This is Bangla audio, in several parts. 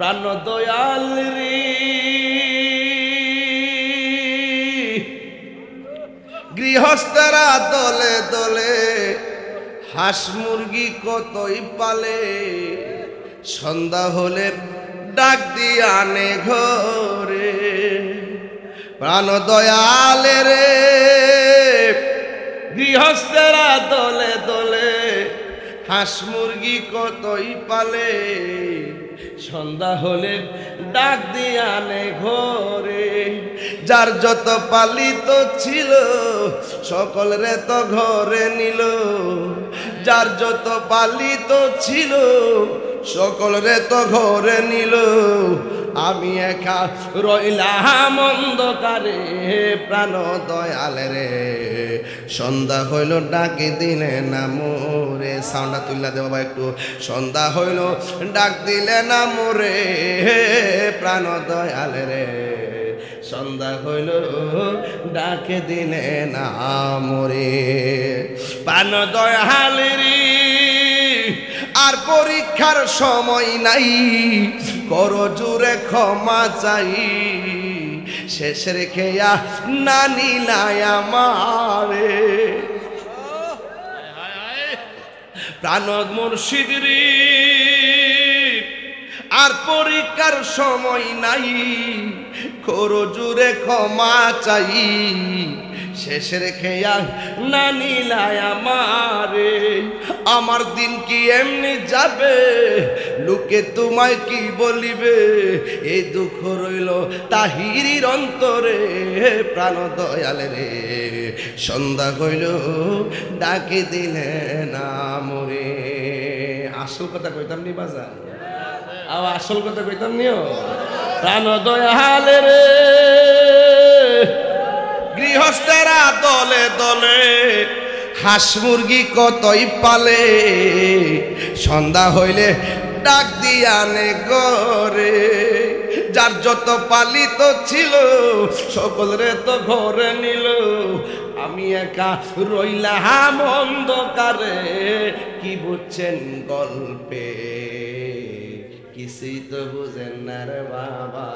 প্রাণ দয়াল রে গৃহস্থরা দলে দলে হাঁস মুরগি কতই পালে সন্ধ্যা হলে ডাক দিয়ে আনে ঘরে প্রাণ দয়াল রে গৃহস্থরা দলে দলে হাঁস মুরগি কতই পালে সন্ধ্যা হলে ডাক দিয়ে আনে ঘরে যার যত পালিত ছিল সকলরে তো ঘরে নিল যার যত পালিত ছিল সকলরে তো ঘরে নিল আমি একা রইলাম অন্ধকারে প্রাণ দয়াল রে সন্ধ্যা হইল ডাকে দিলে না মোরে সাউন্ডটা তুললা দে বাবা একটু সন্ধ্যা হইল ডাক দিলে না মোরে প্রাণ দয়াল রে সন্ধ্যা হইল ডাকে দিলে না মোরে প্রাণ দয়াল রে আর পরীক্ষার সময় নাই করো জোরে ক্ষমা চাই শেষ রেখেয়া না নিলাই আমারে প্রাণ মুর্শিদ রে আর পরীক্ষার সময় নাই করো জোরে ক্ষমা চাই শেষ রেখেয়া না নিলাই আমারে আমার দিন কি এমনি যাবে লোকে তোমায় কি বলিবে এই দুঃখ রইল তাহিরির অন্তরে প্রাণ দয়াল রে সন্ধ্যা হইল ডাকে দিলে না মোরে আসল কথা কইতাম নি বাজার আও আসল কথা কইতাম নিও প্রাণ দয়াল রে গৃহস্থেরা দলে দলে হাঁস মুরগি কতই পালে সন্ধ্যা হইলে ডাক দিয়ানে ঘরে যার যত পালিত ছিল সকলরে তো ঘরে নিল আমি একা রইলাম অন্ধকারে কি বুঝছেন গল্পে কিছুই তো বুঝেন না রে বাবা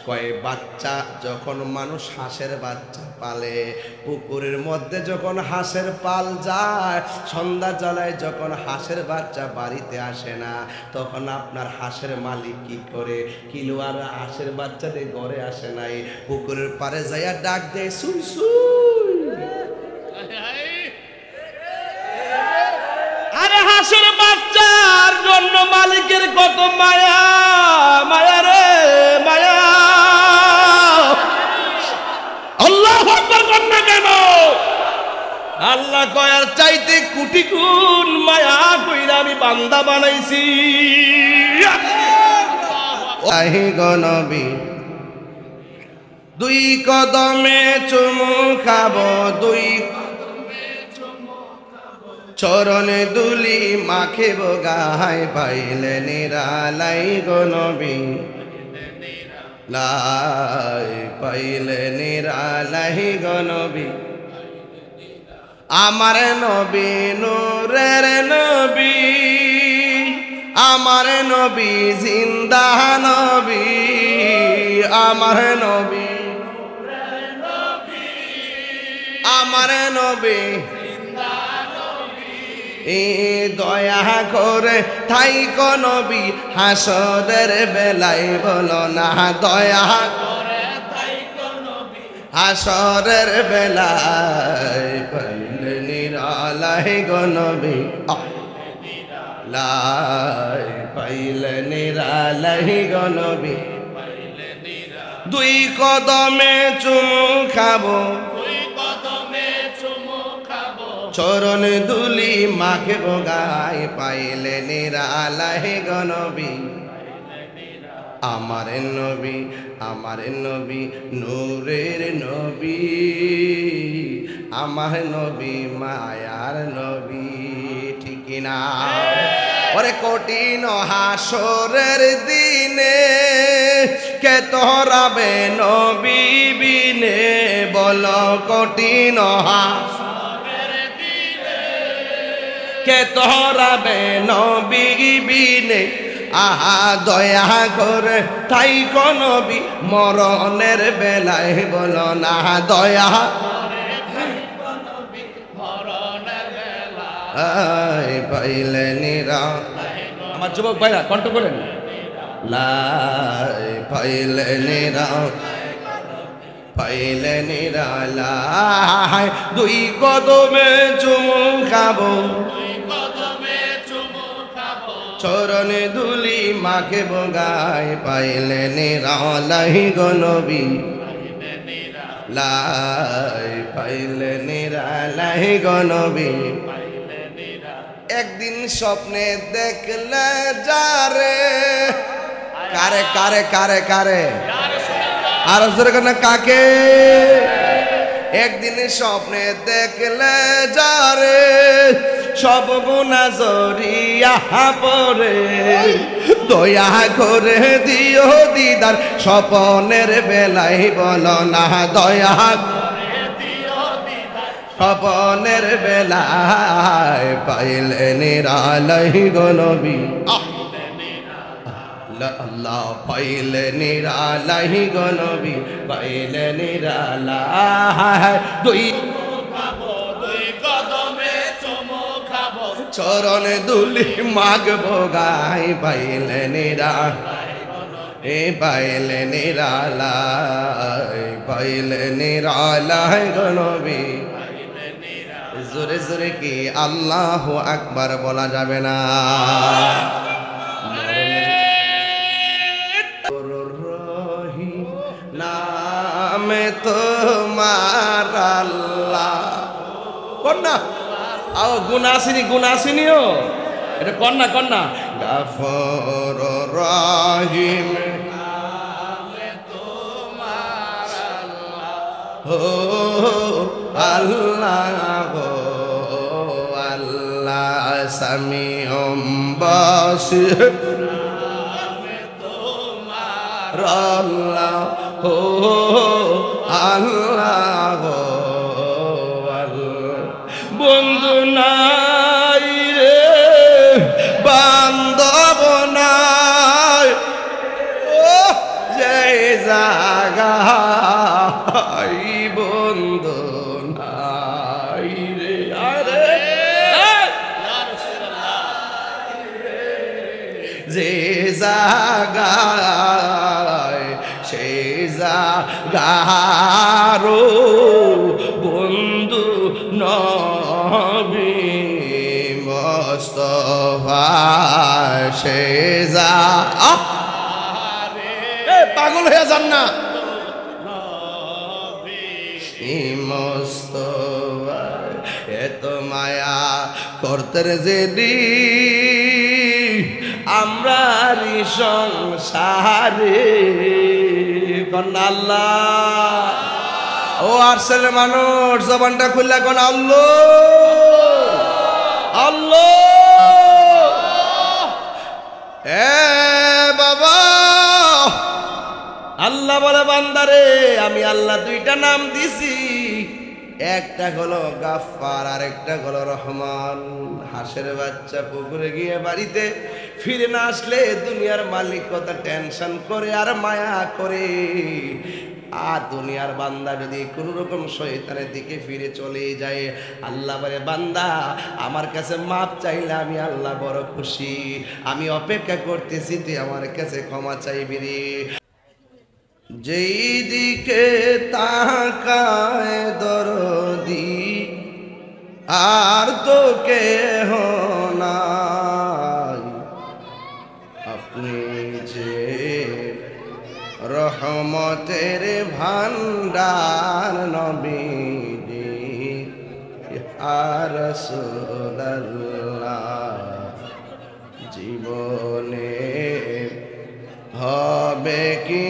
কয় বাচ্চা যখন মানুষ হাঁসের বাচ্চা পালে পুকুরের মধ্যে যখন হাঁসের পাল যায় সন্ধ্যা জ্বালায় যখন হাঁসের বাচ্চা বাড়িতে আসে না তখন আপনার হাঁসের মালিক কি করে কিলো আর হাঁসের বাচ্চাদের ঘরে আসে নাই পুকুরের পারে যাইয়া ডাক দেয় সুই সুই আরে হাঁসের বাচ্চার জন্য মালিকের কত মায়া মায়া রে মায়া আল্লাহু আকবার কন্যা কেন আল্লাহ কয়ার চাইতে কোটি গুণ মায়া কইরা আমি বান্দা বানাইছি আহে গো নবী দুই কদমে চুমু খাবো দুই চরণে দুলি মাখে গায় পাইলে নিরালাই গো নবী লাই পাইলে নিরালাই গো নবী আমার নবী নূরের নবী আমার নবী জিন্দা নবী আমার নবী আমার নবী দয়া করে থাইকো নবী হাসরের বেলায় বলো না দয়া করে থাইকো নবী হাসরের বেলায় পাইলে নিরালাই গো নবী লাই পাইলে নিরালাই গো নবী দুই কদমে চুমু খাবো চরণ দুলি মাকে গায় পাইলে নিরালাই গো নবী আমার নবী নূরের নবী আমার নবী মায়ার নবী ঠিক না ওরে কঠিন হাসরের দিনে কে তোরাবে নবী বিনে বলো কঠিন কে তোরাবে নবী বিনে আহা দয়া করে তাই নবী মরণের বেলায় বলো না দয়া পাইলে নিরা আমার যুবক ভাইরা কণ্ঠ করেন লাই পাইলে নিরা পাইলে নিরালাই দুই কদমে চুমু খাবো চরণে ধুলি মাকে বগাই পাইলে নিরালাই গো নবী লাই পাইলে নিরালাই গো নবী একদিন স্বপ্নে দেখলে যারে কারে কারে কারে কারে আর জোরে না কাকে একদিন স্বপ্নে দেখলে যারে সব গুনাহ জরিয়া পড়ে দয়া করে দিও দিদার স্বপনের বেলায় বলো না দয়া স্বপনের বেলায় পাইলে নিরালাই গো নবী আল্লাহ পাইলে নিরালাই গো নবী পাইলে নিরালাই দুই কদমে চুমু খাবো চরণে ধুলি মাগবো গাই পাইলে নিরালাই পাইলে নিরালাই পাইলে নিরালাই গো নবী জোরে জোরে কি আল্লাহু আকবার বলা যাবে না নামে তোমার আল্লাহ কন্যা আও গুণ আসিনিও এটা কন্যা কন্যা গাফর রহিম নামে তোমার আল্লাহ ও আল্লাহ গো আল্লাহ সামিউম বাসির আল্লাহ ও আল্লাহ বন্ধু নাই রে বান্ধব নাই ও যে জাগাই বন্ধু নাই রে আরে যে জাগায় সে জাগারো বন্ধু নবী মুস্তাফা সে যা পাগল হয়ে যান না মুস্তাফা এত মায়া করতে যেদি আমরারি সংসারে কন্যা আল্লাহ ও আরশের মানুষ জবানটা খুললা কোন আল্লাহ আল্লাহ এ বাবা আল্লাহ বলে বান্দারে আমি আল্লাহ দুইটা নাম দিছি একটা হলো গাফফার আর একটা হলো রহমান হাঁসের বাচ্চা পুকুরে গিয়ে বাড়িতে ফিরে না আসলে দুনিয়ার মালিক কত টেনশন করে আর মায়া করে আর দুনিয়ার বান্দা যদি কোন রকম শয়তানের দিকে ফিরে চলে যায় আল্লাহ বলে বান্দা আমার কাছে মাপ চাইলে আমি আল্লাহ বড় খুশি আমি অপেক্ষা করতেছি তুই আমার কাছে ক্ষমা চাইবি রে যেই দিকে তাকায় দরদি আর তো কেহ নাই আপনি যে রহমতের ভান্ডার নবীজি আর রাসূলুল্লাহ জীবনে হবে কি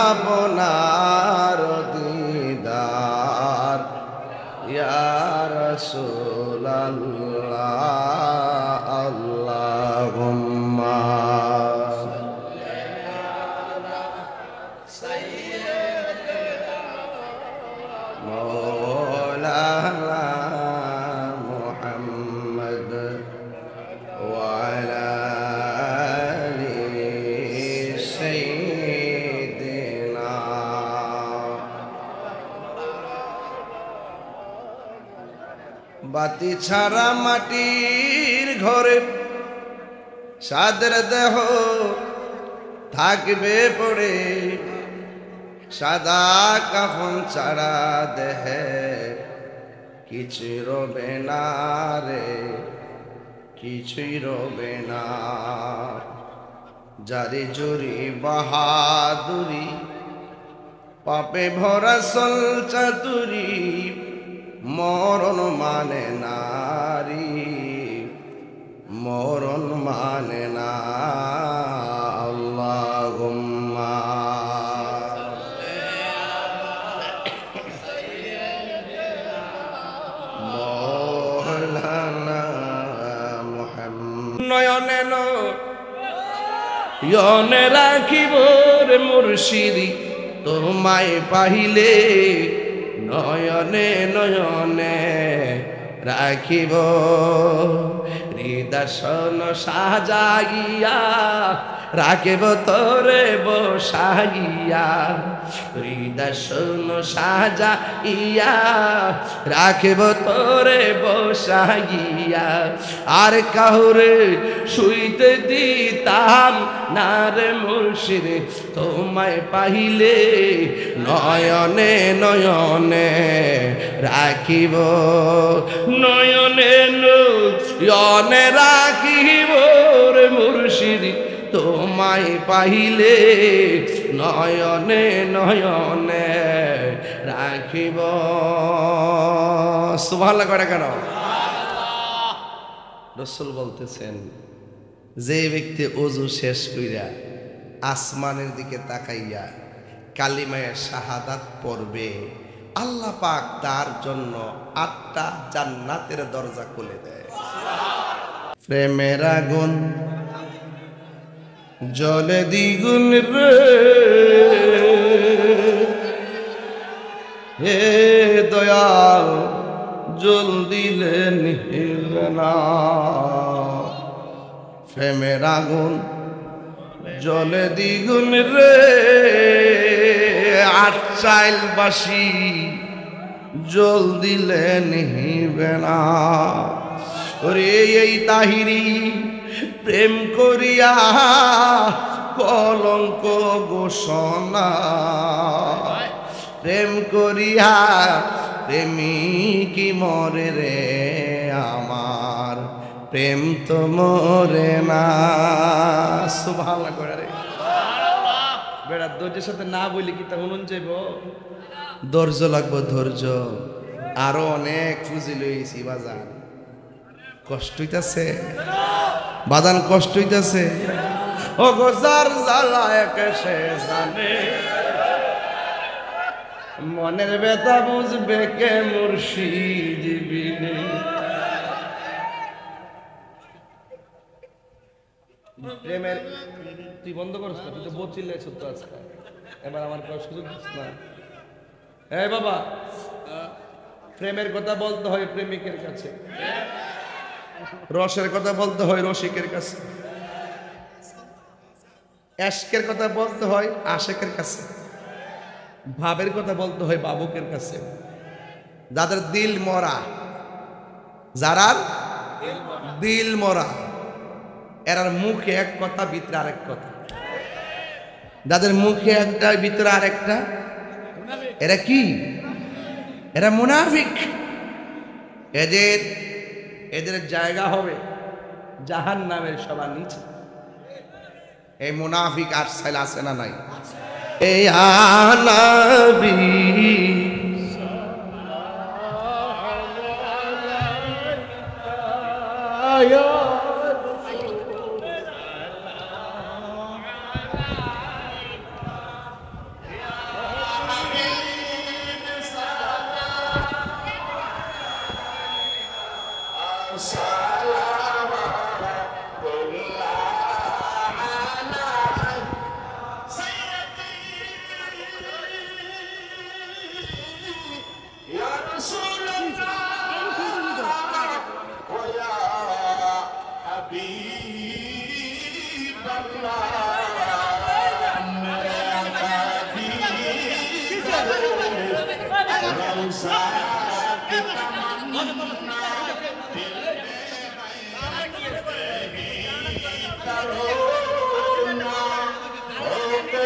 আপনার দিদার ইয়া রাসূলুল্লাহ আল্লাহুম্মা مولانا محمد وعلى آله বাতি ছাড়া মাটির ঘরে সাদের দেহ থাকবে পড়ে, সাদা কাফন ছাড়া দেহে কিছুই রবে না রে, কিছুই রবে না। জারি জুরি বাহাদুরি পাপে ভরা সল চাতুরি, মরণ মানে নারী, মরণ মানে না। আল্লাহুম্মা মওলানা মুহাম্মদ। নয়নে নয়নে রাখিব রে মুর্শিদি তোমায় পাহিলে, নয়নে নয়নে রাখিব হৃদয় সাজাইয়া, রাখিব তোরে বসাইয়া, হৃদয় সাজাইয়া রাখিব তোরে বসাইয়া। আর কাহুরে শুইতে দিতাম না রে মুর্শিদ তোমায় পাইলে, নয়নে নয়নে রাখিব, নয়নে নয়নে রাখিব রে মুর্শিদ তোমায় পাইলে, নয়নে নয়নে রাখিব। সুবহানাল্লাহ করে কেন? রাসূল বলতেছেন, যে ব্যক্তি ওযু শেষ কইরা আসমানের দিকে তাকাইয়া কালিমায়ে শাহাদাত পড়বে, আল্লাহ পাক তার জন্য 8টা জান্নাতের দরজা খুলে দেয়। প্রেমের আগুন জলে দ্বিগুণ রে, হে দয়াল জল দিলে নিহিবে না। প্রেমের আগুন জলে দ্বিগুণ রে, 8 চাইল বাসি জল দিলে নিহিবে না। ওরে এই তাহিরি প্রেম করিয়া কলঙ্ক ঘোষণা, প্রেম করিয়া প্রেমিকি মরে রে আমার, প্রেম তো মরে না। সুবহানাল্লাহ করে রে বেড়া। ধৈর্যের সাথে না বলি কি তা হুনুন যাইব? ধৈর্য লাগবো, ধৈর্য। আরো অনেক ফুজি লইছি বাজান, কষ্ট হইতাছে বাদান, কষ্ট হইতাছে। ও গোজার জ্বালা একেশে জানে, মনের ব্যথা বুঝবে কে মুর্শিদ বিনে। প্রেমের তুই বন্ধ করছ না, তুই তো বহুত চিল্লাইছ তো আজকে, এবার আমার কোনো সুযোগ দিস না। এই বাবা, প্রেমের কথা বলতে হয় প্রেমিকের কাছে, রসের কথা বলতে হয় রসিকের কাছে, এশকের কথা বলতে হয় আশেকের কাছে, ভাবের কথা বলতে হয় বাবুকের কাছে। যাদের দিল মরা, যারা দিল মরা, এরার মুখে এক কথা ভিতরে আরেক কথা। যাদের মুখে একটা ভিতরে আরেকটা, এরা কি? এরা মুনাফিক। এদের জায়গা হবে জাহান্নামের সবার নিচে। এই মুনাফিক আর সাইল আছে না নাই? এই আনাবি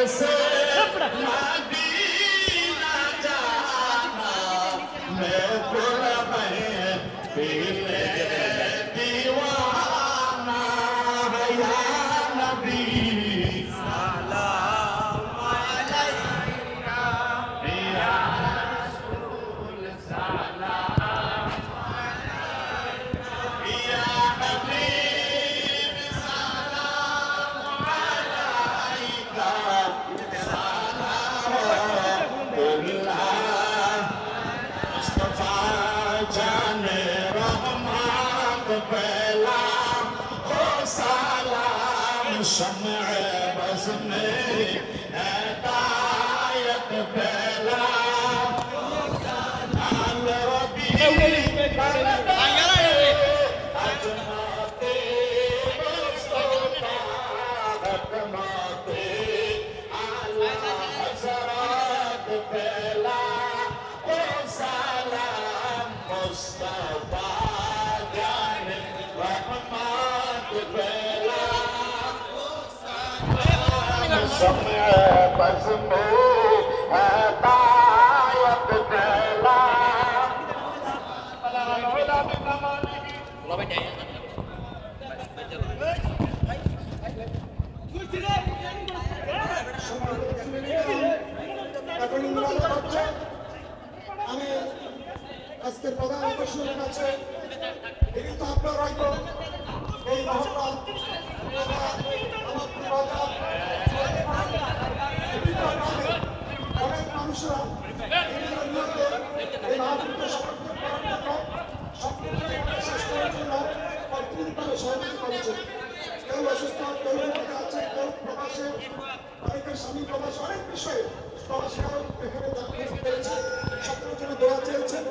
से मदीना जाना मैं पुल में पीले दीवाना या नबी सलाम अलैका या रसूल सलाम अलैका या हबीब सलाम अलैका सलामुल्लाह मुस्तफा जाने रहमत पहला ओ सलाम शम्अ बज़ में हिदायत पहला अल रबी अजमाते मुस्तफा हकमाते आला हज़रत पहला ओ सलाम मुस्तफा जाने रहमत पहला शम्अ बज़ में हिदायत पहला এখন ইংরেজি হচ্ছে আমি আজকের প্রধান আকর্ষণের কাছে কিন্তু আপনার হয়তো এই মহব্বত অনেক মানুষরা এই মহাপুরুষকে সমর্থন করার জন্য সম্পূর্ণ শেষ করার জন্য অর্থনৈতিকভাবে সহযোগিতা করেছে। কেউ অসুস্থ, কেউ বিপদে আছে, কেউ প্রবাসে, অনেকের স্বামী প্রবাসে, অনেক বিষয়ে প্রবাসীরাও এখানে দান পেরেছে, সকলের জন্য দোয়া চেয়েছেন।